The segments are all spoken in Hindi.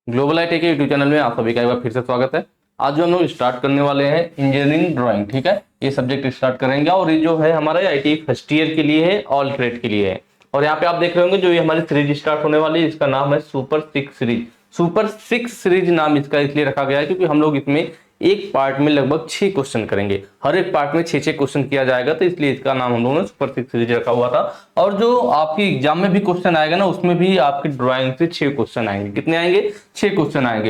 ग्लोबल आईटी के यूट्यूब चैनल में आप सभी का एक बार फिर से स्वागत है। आज जो हम लोग स्टार्ट करने वाले हैं इंजीनियरिंग ड्राइंग, ठीक है, ये सब्जेक्ट स्टार्ट करेंगे और ये जो है हमारा आईटी फर्स्ट ईयर के लिए है, ऑल ट्रेड के लिए है। और यहाँ पे आप देख रहे होंगे जो ये हमारी सीरीज स्टार्ट होने वाली है, इसका नाम है सुपर 6 सीरीज। सुपर 6 सीरीज नाम इसका इसलिए रखा गया है क्योंकि हम लोग इसमें एक पार्ट में लगभग 6 क्वेश्चन करेंगे, हर एक पार्ट में 6 क्वेश्चन किया जाएगा, तो इसलिए इसका नाम हम लोगों ने सुपर 6 सीरीज रखा हुआ था। और जो आपकी एग्जाम में भी क्वेश्चन आएगा ना, उसमें भी आपकी ड्राइंग से 6 क्वेश्चन आएंगे। कितने आएंगे? 6 क्वेश्चन आएंगे।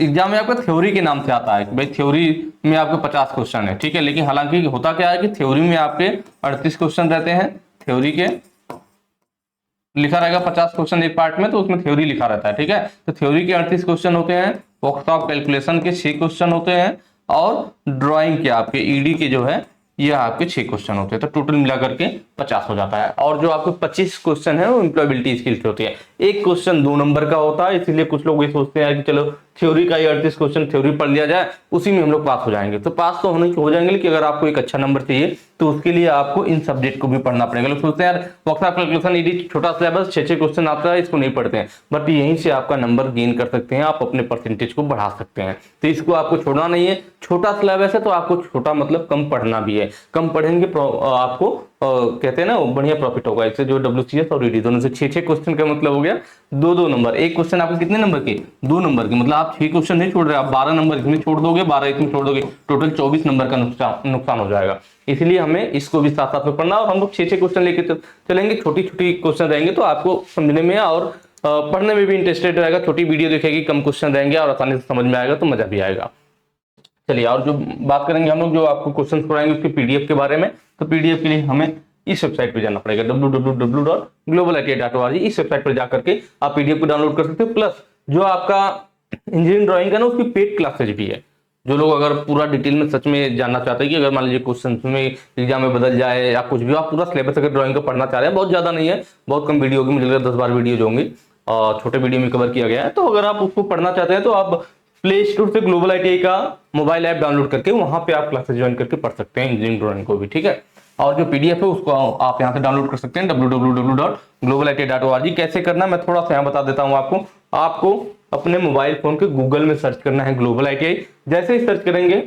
एग्जाम में आपका थ्योरी के नाम से आता है कि भाई थ्योरी में आपके 50 क्वेश्चन है, ठीक है, लेकिन हालांकि होता क्या है कि थ्योरी में आपके 38 क्वेश्चन रहते हैं। थ्योरी के लिखा रहेगा 50 क्वेश्चन एक पार्ट में, तो उसमें थ्योरी लिखा रहता है, ठीक है। तो थ्योरी के 38 क्वेश्चन होते हैं, वर्कशॉप कैलकुलेशन के 6 क्वेश्चन होते हैं, और ड्राइंग के आपके ईडी के जो है ये आपके 6 क्वेश्चन होते हैं। तो टोटल मिलाकर के 50 हो जाता है। और जो आपके 25 क्वेश्चन है वो एम्प्लॉयबिलिटी स्किल्स होती है। एक क्वेश्चन 2 नंबर का होता है, इसीलिए कुछ लोग ये सोचते हैं कि चलो थ्योरी का ही 38 क्वेश्चन थ्योरी पढ़ लिया जाए, उसी में हम लोग पास हो जाएंगे। तो पास तो होने हो जाएंगे, लेकिन अगर आपको एक अच्छा नंबर चाहिए तो उसके लिए आपको इन सब्जेक्ट को भी पढ़ना पड़ेगा। लोग सोचते हैं यार वर्कशॉप कैलकुलेशन ईडी छोटा सिलेबस 6 क्वेश्चन आता है, इसको नहीं पढ़ते हैं, बट यहीं से आपका नंबर गेन कर सकते हैं, आप अपने परसेंटेज को बढ़ा सकते हैं। तो इसको आपको छोड़ना नहीं है। छोटा सिलेबस है तो आपको छोटा मतलब कम पढ़ना भी है। कम पढ़ेंगे आपको कहते हैं ना बढ़िया प्रॉफिट होगा। इससे जो WCS और ईडी दोनों से 6 क्वेश्चन का मतलब हो गया 2-2 नंबर। एक क्वेश्चन आपको कितने नंबर के? 2 नंबर के, मतलब आप 6 क्वेश्चन नहीं छोड़ रहे, आप 12 नंबर इसमें छोड़ दोगे, 12 इसमें छोड़ दोगे, टोटल 24 नंबर का नुकसान हो जाएगा। इसलिए हमें इसको भी साथ साथ में पढ़ना, और हम लोग 6 क्वेश्चन लेके चलेंगे। छोटी छोटी क्वेश्चन रहेंगे तो आपको समझने में और पढ़ने में भी इंटरेस्टेड रहेगा। छोटी वीडियो देखेगी, कम क्वेश्चन रहेंगे और आसानी से समझ में आएगा, तो मजा भी आएगा। चलिए, और जो बात करेंगे हम लोग जो आपको क्वेश्चन पढ़ाएंगे उसके पीडीएफ के बारे में। तो पीडीएफ के लिए हमें इस वेबसाइट पे जाना पड़ेगा, www.globaliti.org। इस वेबसाइट पर जाकर के आप पीडीएफ को डाउनलोड कर सकते हो। प्लस जो आपका इंजीनियरिंग ड्राइंग का ना, उसकी पेड क्लासेज भी है। जो लोग अगर पूरा डिटेल में सच में जानना चाहते हैं कि अगर मान लीजिए क्वेश्चन में एग्जाम में बदल जाए या कुछ भी, आप पूरा सिलेबस अगर ड्राइंग का पढ़ना चाह रहे हैं, बहुत ज्यादा नहीं है, बहुत कम वीडियो होगी, मुझे लग रहा है 10-12 वीडियो होंगी और छोटे वीडियो में कवर किया गया है। तो अगर आप उसको पढ़ना चाहते हैं तो आप प्ले स्टोर से ग्लोबल आईटीआई का मोबाइल ऐप डाउनलोड करके वहां पे आप क्लासेस ज्वाइन करके पढ़ सकते हैं इंजीनियरिंग ड्राइंग को भी, ठीक है। और जो पीडीएफ है उसको आप यहां से डाउनलोड कर सकते हैं, www.globaliti.org। कैसे करना मैं थोड़ा सा यहाँ बता देता हूँ आपको अपने मोबाइल फोन के गूगल में सर्च करना है ग्लोबल आईटीआई। जैसे ही सर्च करेंगे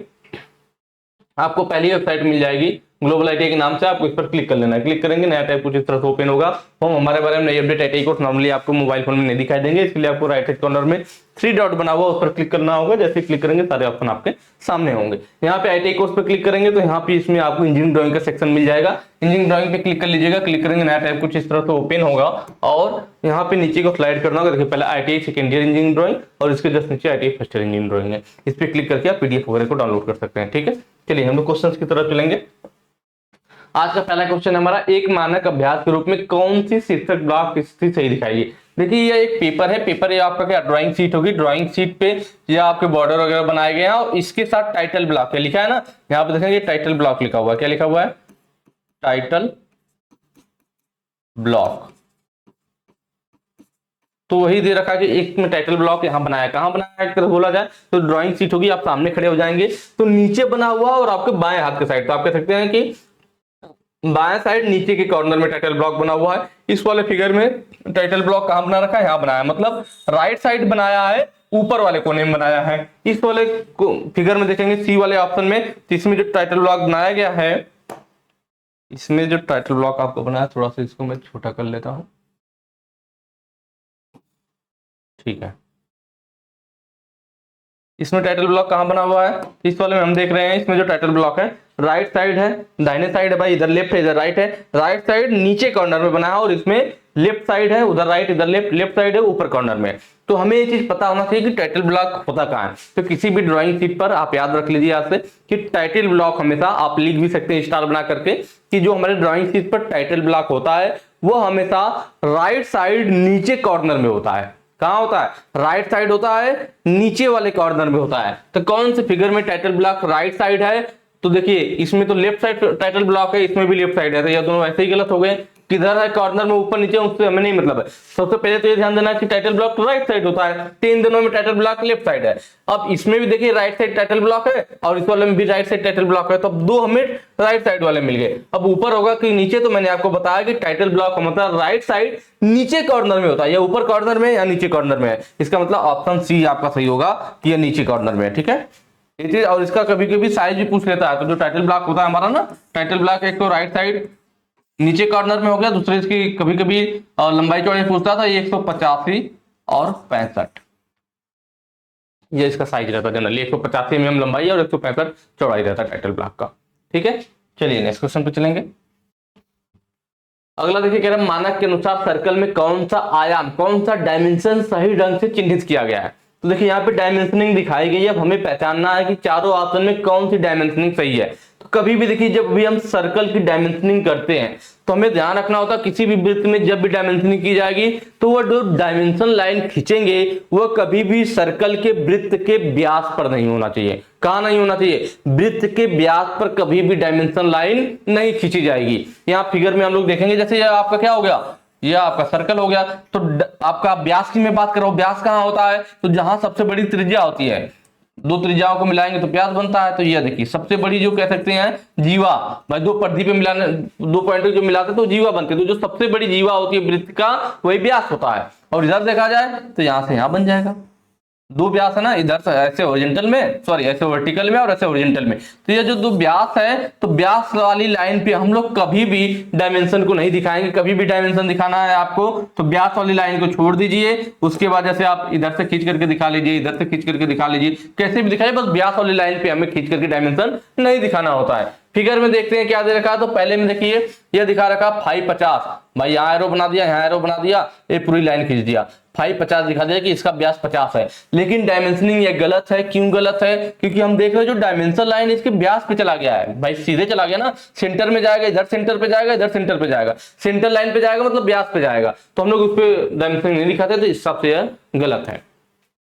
आपको पहली वेबसाइट मिल जाएगी ग्लोबल आईटीआई के नाम से, आपको इस पर क्लिक कर लेना है। क्लिक करेंगे नया टैब कुछ इस तरह से ओपन होगा। हम हमारे बारे में नई अपडेट आईटीआई कोर्स नॉर्मली आपको मोबाइल फोन में नहीं दिखाई देंगे, इसलिए आपको राइट हैंड कॉर्नर में 3 डॉट बना हुआ उस पर क्लिक करना होगा। जैसे क्लिक करेंगे सारे ऑप्शन आपके सामने होंगे। यहाँ पे आईटीआई कोर्स पर क्लिक करेंगे तो यहाँ पे इसमें आपको इंजीनियरिंग ड्राइंग का सेक्शन मिल जाएगा। इंजीनियरिंग ड्राइंग पे क्लिक कर लीजिएगा। क्लिक करेंगे नया टैब कुछ इस तरह से ओपन होगा और यहाँ पे नीचे को स्लाइड करना होगा। देखिए पहले ITI second year engineering drawing और इसके जस्ट नीचे ITI first year engineering drawing है। इस पर क्लिक करके आप पीडीएफ वगैरह को डाउनलोड कर सकते हैं, ठीक है। चलिए हम लोग क्वेश्चन की तरफ चलेंगे। आज का पहला क्वेश्चन हमारा, एक मानक अभ्यास के रूप में कौन सी शीर्षक ब्लॉक स्थिति सही दिखाएगी। देखिए ये एक पेपर है, पेपर ये आपका क्या ड्राइंग शीट होगी। ड्राइंग शीट पे ये आपके बॉर्डर वगैरह बनाए गए हैं और इसके साथ टाइटल ब्लॉक है, लिखा है ना, यहाँ पे देखेंगे टाइटल ब्लॉक लिखा हुआ है। क्या लिखा हुआ है? Title block. तो वही दे रखा है कि एक में टाइटल ब्लॉक यहाँ बनाया, कहाँ बनाया एक तरह बोला जाए तो ड्राइंग शीट होगी, आप सामने खड़े हो जाएंगे तो नीचे बना हुआ और आपके बाएं हाथ के साइड, तो आप कह सकते हैं कि बाएं साइड नीचे के कॉर्नर में टाइटल ब्लॉक बना हुआ है। इस वाले फिगर में टाइटल ब्लॉक कहां बना रखा है? यहाँ बनाया, मतलब राइट साइड बनाया है, ऊपर वाले कोने में बनाया है। इस वाले फिगर में देखेंगे सी वाले ऑप्शन में, इसमें जो टाइटल ब्लॉक बनाया गया है, इसमें जो टाइटल ब्लॉक आपको बनाया, थोड़ा सा इसको मैं छोटा कर लेता हूं, ठीक है। इसमें टाइटल ब्लॉक कहां बना हुआ है? इस वाले में हम देख रहे हैं, इसमें जो टाइटल ब्लॉक है राइट साइड है, दाहिने साइड है भाई, इधर लेफ्ट है इधर राइट है। राइट साइड नीचे कॉर्नर में बना है और इसमें लेफ्ट साइड है, उधर राइट इधर लेफ्ट, लेफ्ट साइड है ऊपर कॉर्नर में। तो हमें ये चीज पता होना चाहिए कि टाइटल ब्लॉक होता कहां है। तो किसी भी ड्राइंग शीट पर आप याद रख लीजिए आज से कि टाइटल ब्लॉक हमेशा, आप लिख भी सकते हैं स्टार बना करके, कि जो हमारे ड्राइंग शीट पर टाइटल ब्लॉक होता है वो हमेशा राइट साइड नीचे कॉर्नर में होता है। कहां होता है? राइट साइड होता है, नीचे वाले कॉर्नर में होता है। तो कौन से फिगर में टाइटल ब्लॉक राइट साइड है? तो देखिए इसमें तो लेफ्ट साइड टाइटल ब्लॉक है, इसमें भी लेफ्ट साइड है, तो ये दोनों ऐसे ही गलत हो गए। किधर है कॉर्नर में, ऊपर नीचे, उससे हमें नहीं मतलब है। सबसे पहले तो ये ध्यान देना कि टाइटल ब्लॉक राइट साइड होता है, तीन दिनों में टाइटल ब्लॉक लेफ्ट साइड है। अब इसमें भी देखिए राइट साइड टाइटल ब्लॉक है और इस वाले में भी राइट साइड टाइटल ब्लॉक है, तो अब दो हमें राइट साइड वाले मिल गए। अब ऊपर होगा कि नीचे, तो मैंने आपको बताया कि टाइटल ब्लॉक का मतलब राइट साइड नीचे कॉर्नर में होता है, या ऊपर कॉर्नर में या नीचे कॉर्नर में है। इसका मतलब ऑप्शन सी आपका सही होगा कि ये नीचे कॉर्नर में है, ठीक है ये चीज। और इसका कभी कभी साइज भी पूछ लेता है, तो जो टाइटल ब्लॉक होता है हमारा ना, टाइटल ब्लॉक एक तो राइट साइड नीचे कॉर्नर में हो गया, दूसरे इसकी कभी कभी लंबाई चौड़ाई पूछता था, ये 185 और 65, ये इसका साइज रहता है जनरली। 185 mm लंबाई और 165 चौड़ाई रहता है टाइटल ब्लॉक का, ठीक है। चलिए नेक्स्ट क्वेश्चन पे चलेंगे। अगला देखिए, कह रहा है मानक के अनुसार सर्कल में कौन सा आयाम, कौन सा डायमेंशन सही ढंग से चिन्हित किया गया है। तो देखिए यहाँ पे डायमेंशनिंग दिखाई गई है। अब हमें पहचानना है कि चारों ऑप्शन में कौन सी डायमेंशनिंग सही है। तो कभी भी देखिए जब भी हम सर्कल की डायमेंशनिंग करते हैं तो हमें ध्यान रखना होता है, किसी भी वृत्त में जब भी डायमेंशनिंग की जाएगी तो वो जो डायमेंशन लाइन खींचेंगे वो कभी भी सर्कल के वृत्त के व्यास पर नहीं होना चाहिए। कहां नहीं होना चाहिए, वृत्त के व्यास पर कभी भी डायमेंशन लाइन नहीं खींची जाएगी। यहाँ फिगर में हम लोग देखेंगे, जैसे ये आपका क्या हो गया, ये आपका सर्कल हो गया, तो आपका व्यास की मैं बात कर रहा हूं, व्यास कहां होता है, तो जहां सबसे बड़ी त्रिज्या होती है, दो त्रिज्याओं को मिलाएंगे तो व्यास बनता है। तो ये देखिए सबसे बड़ी जो कह सकते हैं जीवा, भाई दो परिधि पे मिलाने, दो पॉइंट जो मिलाते तो जीवा बनती है, तो जो सबसे बड़ी जीवा होती है वृत्त का वही व्यास होता है। और इधर देखा जाए तो यहां से यहां बन जाएगा, दो व्यास है ना, इधर से ऐसे हॉरिजॉन्टल में, सॉरी ऐसे वर्टिकल में और ऐसे हॉरिजॉन्टल में। तो ये जो दो व्यास है, तो व्यास वाली लाइन पे हम लोग कभी भी डायमेंशन को नहीं दिखाएंगे। कभी भी डायमेंशन दिखाना है आपको तो व्यास वाली लाइन को छोड़ दीजिए, उसके बाद जैसे आप इधर से खींच करके दिखा लीजिए, इधर से खींच करके दिखा लीजिए, कैसे भी दिखाइए, बस व्यास वाली लाइन पे हमें खींच करके डायमेंशन नहीं दिखाना होता है। फिगर में देखते हैं क्या दे रखा है, तो पहले में देखिए ये दिखा रखा 550, भाई यहाँ एरो बना दिया, यहाँ एरो बना दिया, ये पूरी लाइन खींच दिया, 550 दिखा दिया कि इसका व्यास 50 है। लेकिन डायमेंशनिंग ये गलत है। क्यों गलत है, क्योंकि हम देख रहे हैं जो डायमेंशन लाइन इसके व्यास पे चला गया है, भाई सीधे चला गया ना, सेंटर में जाएगा, इधर सेंटर पे जाएगा, इधर सेंटर पे जाएगा, सेंटर लाइन पे जाएगा मतलब व्यास पे जाएगा, तो हम लोग उस पर डायमेंशनिंग नहीं दिखाते, तो इस हिसाब से गलत है।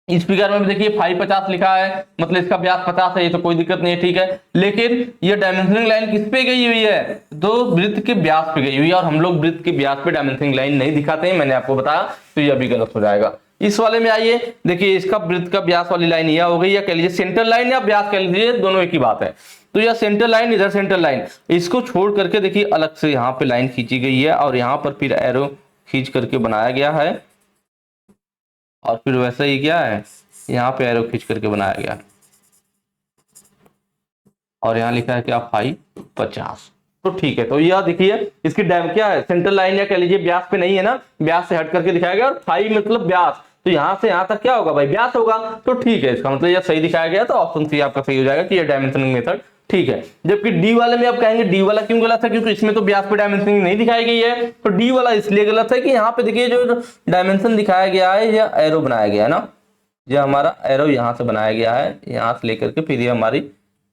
इस फिगर में भी देखिए 550 लिखा है, मतलब इसका व्यास 50 है, ये तो कोई दिक्कत नहीं है, ठीक है। लेकिन ये डायमेंशनिंग लाइन किस पे गई हुई है, दो वृत्त के व्यास पे गई हुई है, और हम लोग वृत्त के व्यास पे डायमेंशनिंग लाइन नहीं दिखाते हैं, मैंने आपको बताया, तो यह भी गलत हो जाएगा। इस वाले में आइए, देखिए इसका वृत्त का व्यास वाली लाइन यह हो गई, या कह लीजिए सेंटर लाइन या व्यास कह लीजिए, दोनों एक ही बात है। तो यह सेंटर लाइन, इधर सेंटर लाइन, इसको छोड़ करके देखिए अलग से यहाँ पे लाइन खींची गई है, और यहाँ पर फिर एरो खींच करके बनाया गया है, और फिर वैसा ही क्या है, यहाँ पे एरो खींच करके बनाया गया, और यहाँ लिखा है क्या 550। तो ठीक है, तो यह देखिए इसकी डैम क्या है, सेंटर लाइन या कह लीजिए व्यास पे नहीं है ना, व्यास से हट करके दिखाया गया, और 5 मतलब व्यास, तो यहाँ से यहाँ तक क्या होगा भाई, व्यास होगा, तो ठीक है, इसका मतलब यह सही दिखाया गया, तो ऑप्शन सी आपका सही हो जाएगा कि यह डायमेंशनिंग मेथड ठीक है। जबकि डी वाले में आप कहेंगे डी वाला क्यों गलत है, क्योंकि इसमें तो व्यास पे डायमेंशनिंग नहीं दिखाई गई है, तो डी वाला इसलिए गलत है कि यहाँ पे देखिए जो डायमेंशन दिखाया गया है, यह एरो बनाया गया है ना, यह हमारा एरो यहाँ से बनाया गया है, यहाँ से लेकर के फिर ये हमारी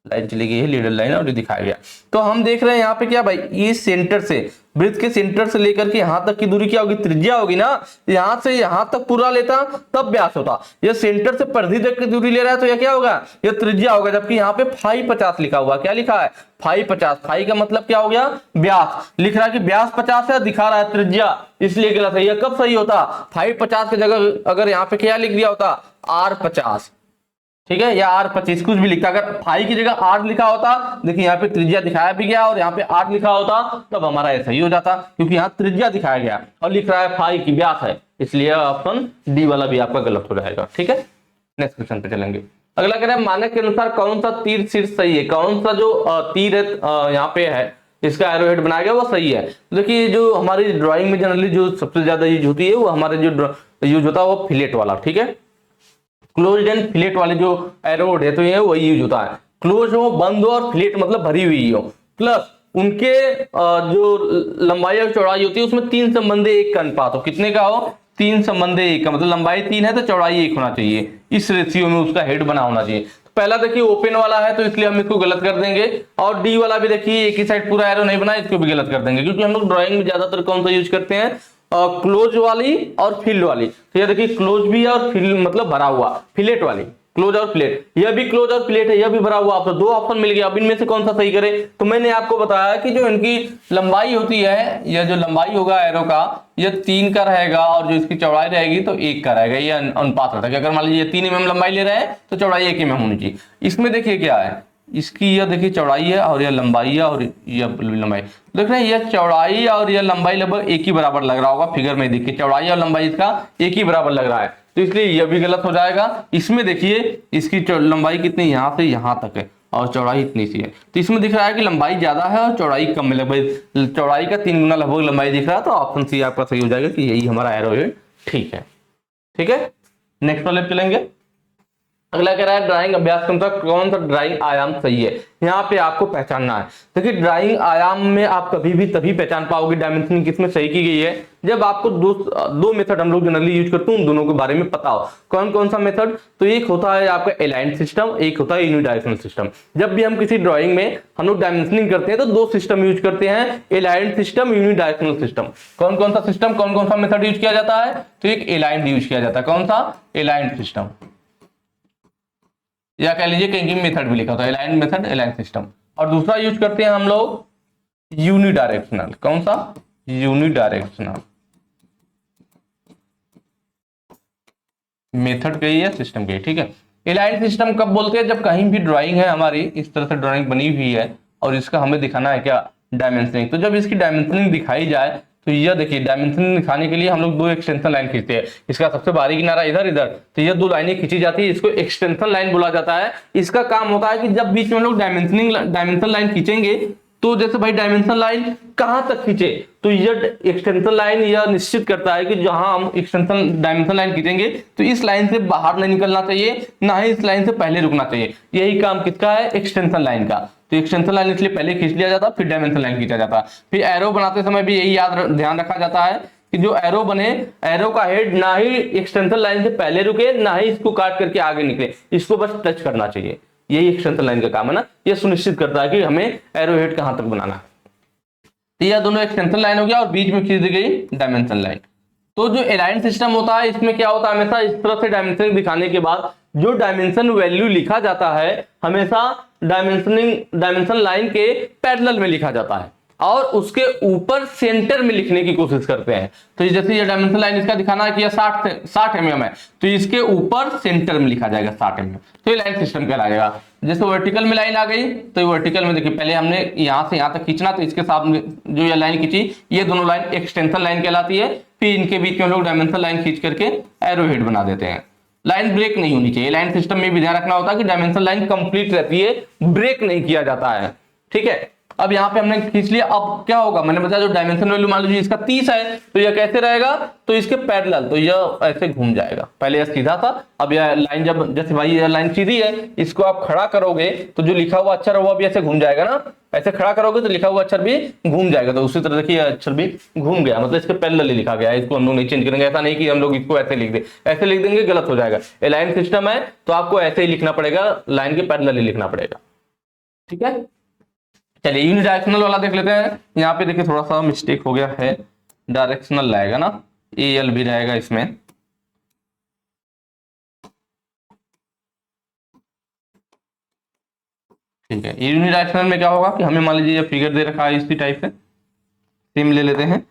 लाइन चली गई है, लीडर लाइन, और ये दिखाया गया। तो हम देख रहे हैं यहाँ पे क्या भाई, इस सेंटर से, वृत्त के सेंटर से लेकर के यहाँ तक की दूरी क्या होगी, त्रिज्या होगी ना, यहाँ से यहाँ तक पूरा लेता तब व्यास होता, ये सेंटर से परिधि तक की दूरी ले रहा है तो यह क्या होगा, ये त्रिज्या होगा। जबकि यहाँ पे 550 लिखा हुआ, क्या लिखा है 550, 5 का मतलब क्या हो गया व्यास, लिख रहा है कि व्यास 50 है, दिखा रहा है त्रिज्या, इसलिए गलत है। यह कब सही होता, 550 की जगह अगर यहाँ पे क्या लिख दिया होता R50, ठीक है, या R25 कुछ भी लिखता, अगर 5 की जगह R लिखा होता, देखिए यहाँ पे त्रिज्या दिखाया भी गया, और यहाँ पे R लिखा होता तब हमारा ऐसा ही हो जाता, क्योंकि यहाँ त्रिज्या दिखाया गया और लिख रहा है 5 की व्यास है, इसलिए ऑप्शन डी वाला भी आपका गलत हो जाएगा, ठीक है। नेक्स्ट क्वेश्चन पे चलेंगे। अगला कह रहा है मानक के अनुसार कौन सा तीर शीर्ष सही है, कौन सा जो तीर है यहाँ पे है, इसका एरो हेड बनाया गया वो सही है। देखिए जो हमारी ड्राइंग में जनरली जो सबसे ज्यादा यूज होती है वो हमारे जो यूज होता है वो फिलेट वाला, ठीक है, क्लोज एंड फिलेट वाले जो एरो है तो ये वही यूज होता है, क्लोज हो, बंद हो, और फिलेट मतलब भरी हुई हो, प्लस उनके जो लंबाई और चौड़ाई होती है उसमें 3 संबंधी 1 का अनुपात हो, कितने का हो, 3 संबंधी 1 का, मतलब लंबाई 3 है तो चौड़ाई 1 होना चाहिए, इस रेशियो में उसका हेड बना होना चाहिए। तो पहला देखिए ओपन वाला है तो इसलिए हम इसको गलत कर देंगे, और डी वाला भी देखिए एक ही साइड पूरा एरो नहीं बना, इसको भी गलत कर देंगे, क्योंकि हम लोग ड्राइंग में ज्यादातर कौन सा यूज करते हैं, क्लोज वाली और फिल्ड वाली। तो ये देखिए क्लोज भी है और फिल्ड मतलब भरा हुआ, फिलेट वाली, क्लोज और प्लेट, यह भी क्लोज और प्लेट है, यह भी भरा हुआ ऑप्शन, दो ऑप्शन मिल गया। अब इनमें से कौन सा सही करें? तो मैंने आपको बताया कि जो इनकी लंबाई होती है, यह जो लंबाई होगा एरो का, यह 3 का रहेगा और जो इसकी चौड़ाई रहेगी तो 1 का रहेगा। ये अनुपात रहता है कि अगर मान लीजिए 3 mm लंबाई ले रहे हैं तो चौड़ाई 1 mm होनी चाहिए। इसमें देखिए क्या है, इसकी यह देखिए चौड़ाई है और यह लंबाई है और यह लंबाई, देख रहे हैं यह चौड़ाई और यह लंबाई लगभग एक ही बराबर लग रहा होगा। फिगर में देखिए चौड़ाई और लंबाई इसका एक ही बराबर लग रहा है, तो इसलिए यह भी गलत हो जाएगा। इसमें देखिए इसकी लंबाई कितनी, यहाँ से यहाँ तक है और चौड़ाई इतनी सी है, तो इसमें दिख रहा है कि लंबाई ज्यादा है और चौड़ाई कम है, लगभग चौड़ाई का 3 गुना लगभग लंबाई दिख रहा है। तो ऑप्शन सी आपका सही हो जाएगा कि यही हमारा एरोहेड ठीक है। ठीक है, नेक्स्ट वाले पे चलेंगे। अगला कह रहा है ड्राइंग अभ्यास के अनुसार कौन सा ड्राइंग आयाम सही है। यहाँ पे आपको पहचानना है। देखिए ड्राइंग आयाम में आप कभी भी तभी पहचान पाओगे डायमेंशनिंग किसमें सही की गई है, जब आपको दो मेथड हम लोग जनरली यूज करते हैं, उन दोनों के बारे में पता हो। कौन कौन सा मेथड? तो एक होता है आपका अलाइंड सिस्टम, एक होता है यूनिडायरेक्शनल सिस्टम। जब भी हम किसी ड्राइंग में हम लोग डायमेंशनिंग करते हैं तो दो सिस्टम यूज करते हैं, अलाइंड सिस्टम, यूनिडायरेक्शनल सिस्टम। कौन कौन सा सिस्टम, कौन कौन सा मेथड यूज किया जाता है? तो एक अलाइंड यूज किया जाता है। कौन सा? अलाइंड सिस्टम, या कह लीजिए कहीं मेथड भी लिखा होता है अलाइंड मेथड, अलाइंड सिस्टम। और दूसरा यूज करते हैं हम लोग यूनिडायरेक्शनल। कौन सा? यूनिडायरेक्शनल मेथड कही है, सिस्टम कही। ठीक है, अलाइंड सिस्टम कब बोलते हैं? जब कहीं भी ड्राइंग है हमारी, इस तरह से ड्राइंग बनी हुई है और इसका हमें दिखाना है क्या, डायमेंशनिंग। तो जब इसकी डायमेंशनिंग दिखाई जाए तो यह देखिए डायमेंशन दिखाने के लिए हम लोग दो एक्सटेंशन लाइन खींचते हैं। इसका सबसे बाहरी किनारा इधर इधर, तो ये दो लाइनें खींची जाती है, इसको एक्सटेंशन लाइन बोला जाता है। इसका काम होता है कि जब बीच में हम लोग डायमेंशन लाइन खींचेंगे तो जैसे भाई डायमेंशन लाइन कहां तक खींचे, तो ये एक्सटेंशन लाइन यह निश्चित करता है कि जहां हम डायमेंशन लाइन खींचेंगे तो इस लाइन से बाहर नहीं निकलना चाहिए, ना ही इस लाइन से पहले रुकना चाहिए। यही काम किसका है? एक्सटेंशन लाइन का। तो एक्सटेंशन लाइन इसलिए पहले खींच लिया जाता, फिर डायमेंशन लाइन खींचा जाता। फिर एरो बनाते समय भी यही ध्यान रखा जाता है कि जो एरो बने, एरो का हेड ना ही एक्सटेंशन लाइन से पहले रुके, ना ही इसको काट करके आगे निकले, इसको बस टच करना चाहिए। यही एक्सटेंशन लाइन का काम है ना, ये सुनिश्चित करता है कि हमें एरो हेड कहां तक बनाना है। तो यह दोनों एक्सटेंशन लाइन हो गया और बीच में खींच दी गई डायमेंशन लाइन। तो जो अलाइंड सिस्टम होता है इसमें क्या होता है, हमेशा इस तरह से डायमेंशन दिखाने के बाद जो डायमेंशन वैल्यू लिखा जाता है हमेशा डायमेंशन लाइन के पैरेलल में लिखा जाता है और उसके ऊपर सेंटर में लिखने की कोशिश करते हैं। तो जैसे ये डायमेंशन लाइन इसका दिखाना है कि यह 60 mm है, तो इसके ऊपर सेंटर में लिखा जाएगा 60 mm, तो ये लाइन सिस्टम कहलाएगा। जैसे वर्टिकल में लाइन आ गई तो वर्टिकल में देखिए पहले हमने यहां से यहां तक खींचना, तो इसके साथ में जो ये लाइन खींची ये दोनों लाइन एक्सटेंशन लाइन कहलाती है। फिर इनके बीच में हम लोग डायमेंशन लाइन खींच करके एरो हेड बना देते हैं। लाइन ब्रेक नहीं होनी चाहिए। लाइन सिस्टम में भी ध्यान रखना होता है कि डायमेंशन लाइन कंप्लीट रहती है, ब्रेक नहीं किया जाता है। ठीक है, अब यहाँ पे हमने खींच लिया, अब क्या होगा मैंने बताया जो डायमेंशन वैल्यू मान लीजिए इसका 30 है तो यह कैसे रहेगा, तो इसके पैरेलल, तो यह ऐसे घूम जाएगा। पहले यह सीधा था, अब यह लाइन जब जैसे भाई यह लाइन सीधी है, इसको आप खड़ा करोगे तो जो लिखा हुआ अक्षर है वो भी ऐसे घूम जाएगा ना, ऐसे खड़ा करोगे तो लिखा हुआ अक्षर भी घूम जाएगा। तो उसी तरह देखिए अक्षर भी घूम गया, मतलब इसके पैरेलल लिखा गया है, इसको हम लोग नहीं चेंज करेंगे। ऐसा नहीं कि हम लोग इसको ऐसे लिख दे, ऐसे लिख देंगे गलत हो जाएगा। अलाइन सिस्टम है तो आपको ऐसे ही लिखना पड़ेगा, लाइन के पैरेलल ही लिखना पड़ेगा। ठीक है, चलिए यूनिडायरेक्शनल वाला देख लेते हैं। यहाँ पे देखिए थोड़ा सा मिस्टेक हो गया है, डायरेक्शनल रहेगा ना, AL भी रहेगा इसमें। ठीक है, यूनिडायरेक्शनल में क्या होगा कि हमें मान लीजिए ये फिगर दे रखा है इसी टाइप से, सेम ले लेते हैं।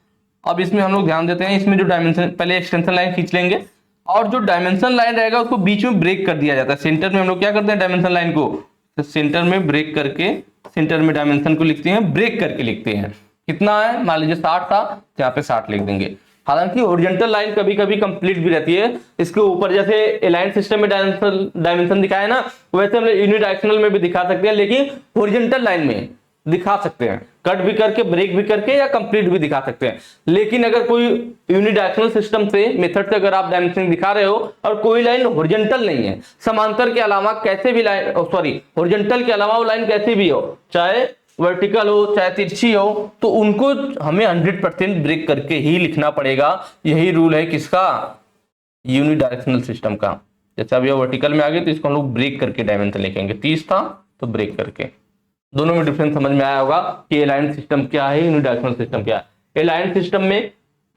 अब इसमें हम लोग ध्यान देते हैं, इसमें जो डायमेंशन पहले एक्सटेंशन लाइन खींच लेंगे और जो डायमेंशन लाइन रहेगा उसको बीच में ब्रेक कर दिया जाता है। सेंटर में हम लोग क्या करते हैं, डायमेंशन लाइन को तो सेंटर में ब्रेक करके, सेंटर में डायमेंशन को लिखते हैं, ब्रेक करके लिखते हैं। कितना है, मान लीजिए 60 था तो यहाँ पे 60 लिख देंगे। हालांकि हॉरिजॉन्टल लाइन कभी कभी कंप्लीट भी रहती है, इसके ऊपर जैसे अलाइंड सिस्टम में डायमेंशन दिखाया ना, वैसे हम यूनिडायरेक्शनल में भी दिखा सकते हैं, लेकिन हॉरिजॉन्टल लाइन में दिखा सकते हैं, कट भी करके, ब्रेक भी करके, या कंप्लीट भी दिखा सकते हैं। लेकिन अगर कोई यूनिडायरेक्शनल सिस्टम से मेथड से अगर आप डायमेंशन दिखा रहे हो और कोई लाइन हॉरिजॉन्टल नहीं है, समांतर के अलावा कैसे भी लाइन, सॉरी हॉरिजॉन्टल के अलावा वो लाइन कैसी भी हो, चाहे वर्टिकल हो चाहे तिरछी हो, तो उनको हमें 100% ब्रेक करके ही लिखना पड़ेगा। यही रूल है किसका, यूनिडायरेक्शनल सिस्टम का। जैसे अब ये वर्टिकल में आ गए तो इसको हम लोग ब्रेक करके डायमेंशन लिखेंगे, 30 था तो ब्रेक करके। दोनों में डिफरेंस समझ में आया होगा कि अलाइंड सिस्टम क्या है, यूनिडायरेक्शनल सिस्टम क्या है। अलाइंड सिस्टम में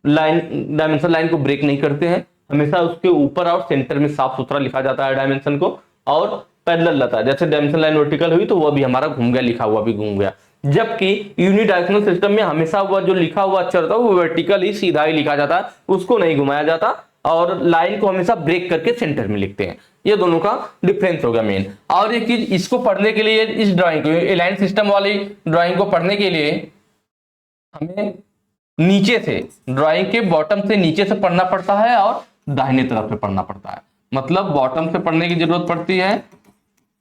लाइन, डायमेंशन लाइन को ब्रेक नहीं करते हैं, हमेशा उसके ऊपर और सेंटर में साफ सुथरा लिखा जाता है डायमेंशन को, और पैरेलल रहता है, जैसे डायमेंशन लाइन वर्टिकल हुई तो वह भी हमारा घूम गया, लिखा हुआ भी घूम गया। जबकि यूनिडायरेक्शनल सिस्टम में हमेशा हुआ जो लिखा हुआ अक्षर होता है वो वर्टिकल ही सीधा ही लिखा जाता है, उसको नहीं घुमाया जाता, और लाइन को हमेशा ब्रेक करके सेंटर में लिखते हैं। ये दोनों का डिफरेंस हो गया मेन। और एक चीज, इसको पढ़ने के लिए, इस ड्राइंग को, अलाइन सिस्टम वाली ड्राइंग को पढ़ने के लिए हमें नीचे से, ड्राइंग के बॉटम से नीचे से पढ़ना पड़ता है और दाहिने तरफ से पढ़ना पड़ता है। मतलब बॉटम से पढ़ने की जरूरत पड़ती है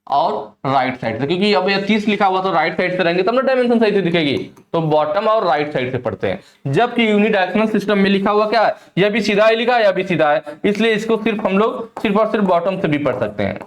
और राइट साइड से, क्योंकि अब ये 30 लिखा हुआ तो राइट साइड से रहेंगे तब ना डायमेंशन सही से दिखेगी, तो बॉटम और राइट साइड से पढ़ते हैं। जबकि यूनिडायरेक्शनल सिस्टम में लिखा हुआ क्या है, यह भी सीधा ही लिखा है, यह भी सीधा है, इसलिए इसको सिर्फ हम लोग सिर्फ और सिर्फ बॉटम से भी पढ़ सकते हैं,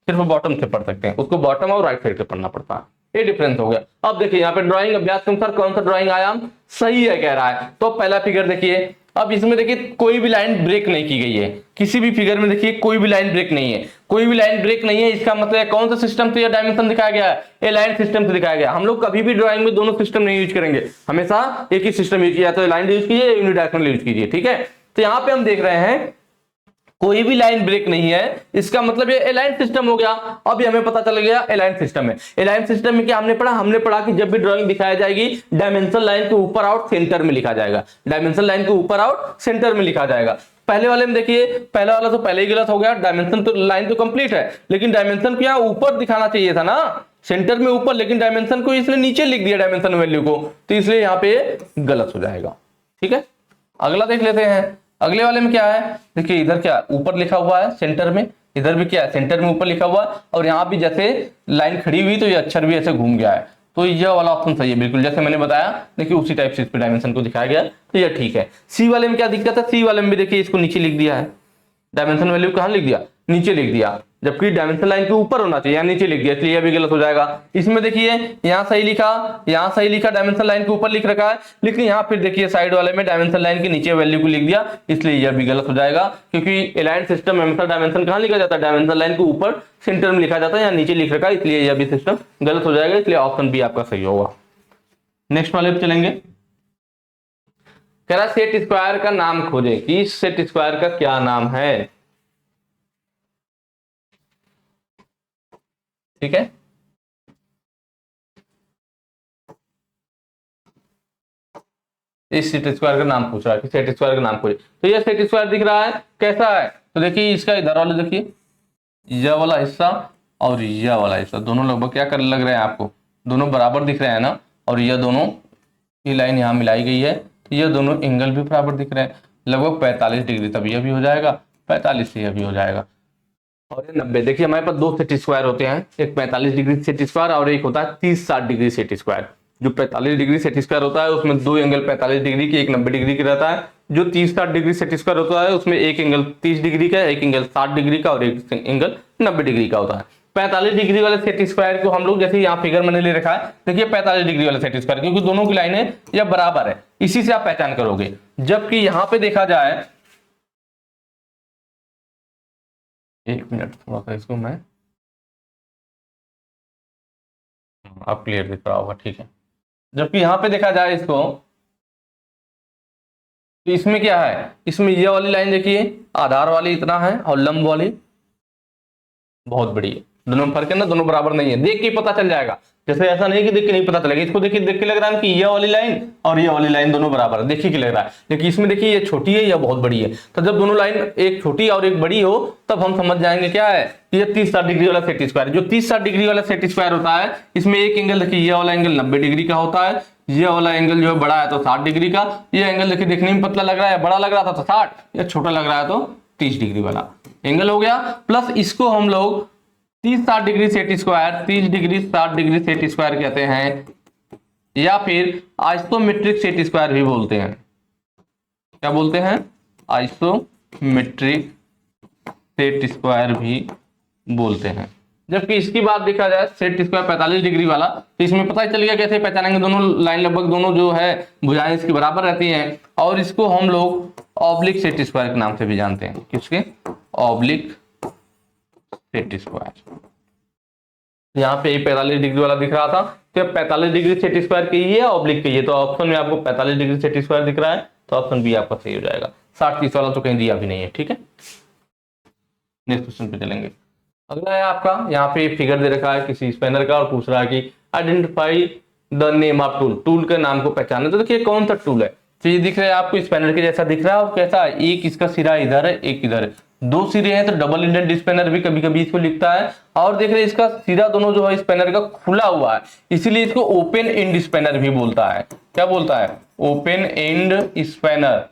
सिर्फ बॉटम से पढ़ सकते हैं, उसको बॉटम और राइट साइड से पढ़ना पड़ता है। ये डिफरेंस हो गया। अब देखिए यहाँ पे ड्राइंग अभ्यास के अनुसार कौन सा ड्राइंग आयाम सही है कह रहा है, तो पहला फिगर देखिए। अब इसमें देखिए कोई भी लाइन ब्रेक नहीं की गई है, किसी भी फिगर में देखिए कोई भी लाइन ब्रेक नहीं है, कोई भी लाइन ब्रेक नहीं है, इसका मतलब है कौन सा सिस्टम से यह डायमेंशन दिखाया गया है, ये लाइन सिस्टम से दिखाया गया। हम लोग कभी भी ड्राइंग में दोनों सिस्टम नहीं यूज करेंगे, हमेशा एक ही सिस्टम यूज किया, तो लाइन यूज कीजिए, यूनिडायरेक्शनल यूज कीजिए, ठीक है। तो यहाँ पे हम देख रहे हैं कोई भी लाइन ब्रेक नहीं है, इसका मतलब ये अलाइन सिस्टम हो गया। अब हमें पता चल गया अलाइन सिस्टम है। अलाइन सिस्टम में क्या हमने पढ़ा कि जब भी ड्राइंग दिखाई जाएगी डायमेंशन लाइन के ऊपर आउट सेंटर में लिखा जाएगा, डायमेंशन लाइन के ऊपर आउट सेंटर में लिखा जाएगा। पहले वाले में देखिए, पहला वाला तो पहले ही गलत हो गया, डायमेंशन तो लाइन तो कंप्लीट है, लेकिन डायमेंशन को यहाँ ऊपर दिखाना चाहिए था ना, सेंटर में ऊपर, लेकिन डायमेंशन को इसलिए नीचे लिख दिया डायमेंशन वैल्यू को, तो इसलिए यहाँ पे गलत हो जाएगा, ठीक है। अगला देख लेते हैं। अगले वाले में क्या है, देखिए इधर क्या ऊपर लिखा हुआ है सेंटर में, इधर भी क्या है सेंटर में ऊपर लिखा हुआ है, और यहाँ भी जैसे लाइन खड़ी हुई तो ये अक्षर भी ऐसे घूम गया है, तो यह वाला ऑप्शन सही है बिल्कुल, जैसे मैंने बताया देखिए उसी टाइप से इस पे डायमेंशन को दिखाया गया, तो यह ठीक है। सी वाले में क्या दिक्कत है, सी वाले में भी देखिए इसको नीचे लिख दिया है, डायमेंशन वैल्यू कहाँ लिख दिया, नीचे लिख दिया, जबकि डायमेंशन लाइन के ऊपर होना चाहिए, नीचे लिख दिया, इसलिए यह भी गलत हो जाएगा। इसमें देखिए यहाँ सही लिखा, डायमेंशन लाइन के ऊपर लिख रखा है, लेकिन यहाँ फिर देखिए साइड वाले में डायमेंशन लाइन के नीचे वैल्यू को लिख दिया, इसलिए यह भी गलत हो जाएगा, क्योंकि अलाइन सिस्टम में हमेशा डायमेंशन कहाँ लिखा जाता है, डायमेंशन लाइन के ऊपर सेंटर में लिखा जाता है, यहाँ नीचे लिख रखा है, इसलिए यह भी सिस्टम गलत हो जाएगा, इसलिए ऑप्शन बी आपका सही होगा। नेक्स्ट वाले पे चलेंगे। कह रहा सेट स्क्वायर का नाम खोजे, कि सेट स्क्वायर का क्या नाम है, ठीक है। इस सेट स्क्वायर का नाम पूछ रहा है कि सेट स्क्वायर का नाम खोजे, तो ये सेट स्क्वायर दिख रहा है, कैसा है, तो देखिए इसका इधर वाले देखिए, यह वाला हिस्सा और यह वाला हिस्सा दोनों लगभग क्या कर लग रहे हैं आपको, दोनों बराबर दिख रहे हैं ना, और यह दोनों ये लाइन यहाँ मिलाई गई है, ये दोनों एंगल भी बराबर दिख रहे हैं, लगभग 45 डिग्री, तब यह भी हो जाएगा 45 से यह भी हो जाएगा, और ये 90। देखिए हमारे पास दो सेट स्क्वायर होते हैं, एक 45 डिग्री सेट स्क्वायर और एक होता है 30-60 डिग्री सेट स्क्वायर। जो 45 डिग्री सेट स्क्वायर होता है उसमें दो एंगल 45 डिग्री की, एक 90 डिग्री की रहता है। जो 30-60 डिग्री सेट स्क्वायर होता है उसमें एक एंगल 30 डिग्री का, एक एंगल 60 डिग्री का और एक एंगल 90 डिग्री का होता है। 45 डिग्री वाले सेट स्क्वायर को हम लोग, जैसे यहाँ फिगर मैंने ले रखा है, देखिए 45 डिग्री वाले सेट स्क्वायर, क्योंकि दोनों की लाइनें यह बराबर है, इसी से आप पहचान करोगे। जबकि यहाँ पे देखा जाए, एक मिनट थोड़ा सा इसको मैं, आप क्लियर दिख रहा होगा, ठीक है। जबकि यहाँ पे देखा जाए इसको, तो इसमें क्या है, इसमें ये वाली लाइन देखिए आधार वाली इतना है और लंब वाली बहुत बड़ी है, दोनों में फर्क है ना, दोनों बराबर नहीं है, देख के पता चल जाएगा। जैसे ऐसा नहीं कि देख के नहीं पता चलेगा, इसको देखिए देख के लग रहा है कि ये वाली लाइन और ये वाली लाइन दोनों बराबर है, देखिए कि लग रहा है, लेकिन इसमें देखिए ये छोटी है या बहुत बड़ी है, तो जब दोनों लाइन एक छोटी और एक बड़ी हो तब हम समझ जाएंगे क्या है, ये 30-60 डिग्री वाला सेट स्क्वायर। जो 30-60 डिग्री वाला सेट स्क्वायर होता है, इसमें एक एंगल देखिए ये वाला एंगल 90 डिग्री का होता है, ये वाला एंगल जो है बड़ा है तो 60 डिग्री का, ये एंगल देखिए देखने में पतला लग रहा है, बड़ा लग रहा था तो 60, या छोटा लग रहा है तो 30 डिग्री वाला एंगल हो गया। प्लस इसको हम लोग 30-60 degree set square, 30 degree 60 degree set square कहते हैं, या फिर आइसोमेट्रिक सेट स्क्वायर भी बोलते हैं। क्या बोलते हैं, आइसोमेट्रिक सेट स्क्वायर भी बोलते हैं। जबकि इसकी बात देखा जाए सेट स्क्वायर 45 डिग्री वाला, तो इसमें पता ही चल गया कैसे पहचानेंगे, दोनों लाइन लगभग दोनों जो है भुजाएं इसकी बराबर रहती हैं, और इसको हम लोग ऑब्लिक सेट स्क्वायर के नाम से भी जानते हैं। किसके, ऑब्लिक सेट स्क्वायर। यहाँ पे 45 डिग्री वाला दिख रहा था, तो 45 डिग्री सेट स्क्वायर कहिए या ऑब्लिक कहिए, तो ऑप्शन में आपको 45 डिग्री सेट स्क्वायर दिख रहा है, तो ऑप्शन बी आपका सही हो जाएगा। 60-30 वाला तो कहीं दिया भी नहीं है, ठीक है। नेक्स्ट क्वेश्चन पे चलेंगे। अगला है आपका, यहाँ पे फिगर दे रखा है किसी स्पैनर का और पूछ रहा है कि identify the name of tool, tool के नाम को पहचाने। तो देखिए कौन सा टूल है, तो ये दिख रहा है आपको स्पैनर के जैसा दिख रहा है, और कैसा है, एक इसका सिरा इधर है एक इधर है, दो सिरे हैं, तो डबल इंडेड स्पैनर भी कभी कभी इसको लिखता है। और देख रहे हैं इसका सिरा दोनों जो है स्पैनर का खुला हुआ है, इसीलिए इसको ओपन एंड स्पैनर भी बोलता है। क्या बोलता है, open and spanner,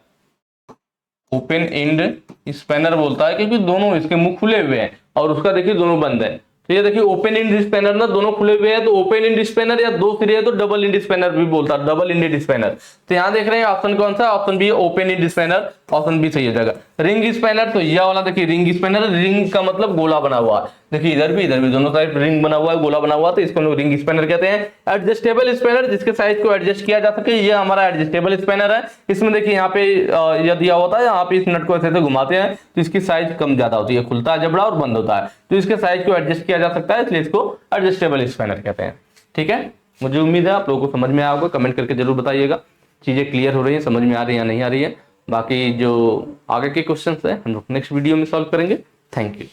open and spanner बोलता है, क्योंकि दोनों इसके मुंह खुले हुए हैं और उसका देखिए दोनों बंद है। तो ये देखिए ओपन एंड स्पैनर ना, दोनों खुले हुए हैं तो ओपन एंड स्पैनर, या दो सिरे है तो डबल एंड स्पैनर भी बोलता है, डबल एंडेड स्पैनर। तो यहाँ देख रहे हैं ऑप्शन कौन सा, option b open and spanner, option b सही हो जाएगा। रिंग स्पैनर, तो यह वाला देखिए रिंग स्पैनर, रिंग का मतलब गोला बना हुआ है, देखिए इधर भी दोनों साइड रिंग बना हुआ है, गोला बना हुआ है, तो इसको लोग रिंग स्पैनर कहते हैं। एडजस्टेबल स्पैनर, जिसके साइज को एडजस्ट किया जा सके, ये हमारा एडजस्टेबल स्पैनर है। इसमें देखिए यहाँ पे यह दिया होता है, यहाँ पे इस नट को ऐसे घुमाते हैं तो इसकी साइज कम ज्यादा होती है, खुलता है जबड़ा और बंद होता है, तो इसके साइज को एडजस्ट किया जा सकता है, इसलिए इसको एडजस्टेबल स्पैनर कहते हैं। ठीक है, मुझे उम्मीद है आप लोगों को समझ में आया होगा, कमेंट करके जरूर बताइएगा चीजें क्लियर हो रही है, समझ में आ रही है या नहीं आ रही है। बाकी जो आगे के क्वेश्चन है हम लोग नेक्स्ट वीडियो में सॉल्व करेंगे। Thank you.